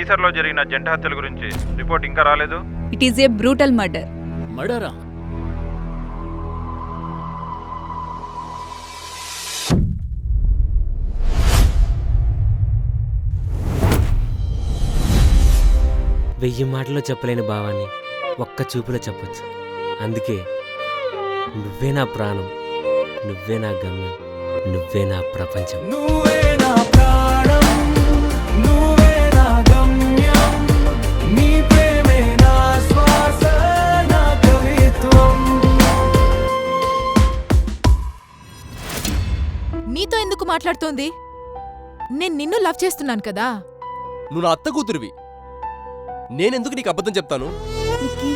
కీసర్లో జరిగిన జంట హత్యల గురించి రిపోర్ట్ ఇంకా రాలేదు. It is a brutal murder. మర్డరా? వెయ్యి మాటల్లో చెప్పలేని భావాన్ని ఒక్క చూపులో చెప్పొచ్చు. అందుకే నువ్వే నా ప్రాణం, నువ్వే నా గమ్యం, నువ్వే నా ప్రపంచం. నువ్వే నా ప్రాణం, నువ్వే నా గమ్యం, నీ ప్రేమే నా శ్వాస, నా కవిత్వం. నీతో ఎందుకు మాట్లాడుతోంది? నేను నిన్ను లవ్ చేస్తున్నాను కదా. నువ్వు నా అత్త కూతురివి, నేనెందుకు నీకు అబద్ధం చెప్తాను? విక్కీ,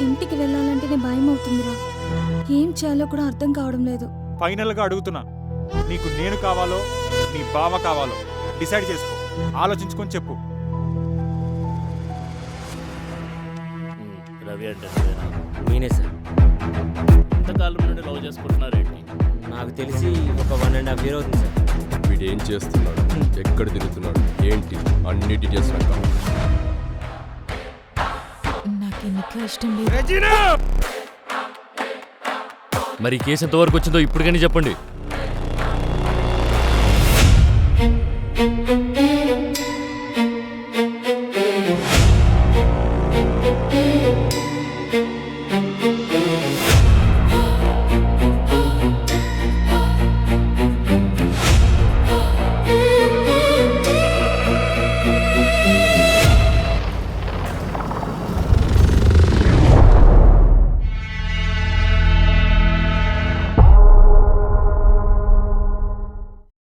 ఇంటికి వెళ్ళాలంటేనే భయం అవుతుందిరా. ఏం చేయాలో కూడా అర్థం కావడం లేదు. ఫైనల్గా అడుగుతున్నా, నీకు నేను కావాలో నీ బావ కావాలో డిసైడ్ చేసుకో. ఆలోచించుకొని చెప్పు. రవి అంటే నువ్వేనా? నేనే సార్. ఇంతకాలం నుండి లవ్ చేసుకుంటున్నారేంటి? నాకు తెలిసి ఒక 1.5 year అవుతుంది సార్. వీడు ఏం చేస్తున్నాడు, ఎక్కడ తిరుగుతున్నాడు, ఏంటి అన్ని డీటెయిల్స్ నాకు కావాలి. నాకు ఇంకా ఇష్టం లేదు. మరి కేసు ఎంతవరకు వచ్చిందో ఇప్పుడు కానీ చెప్పండి.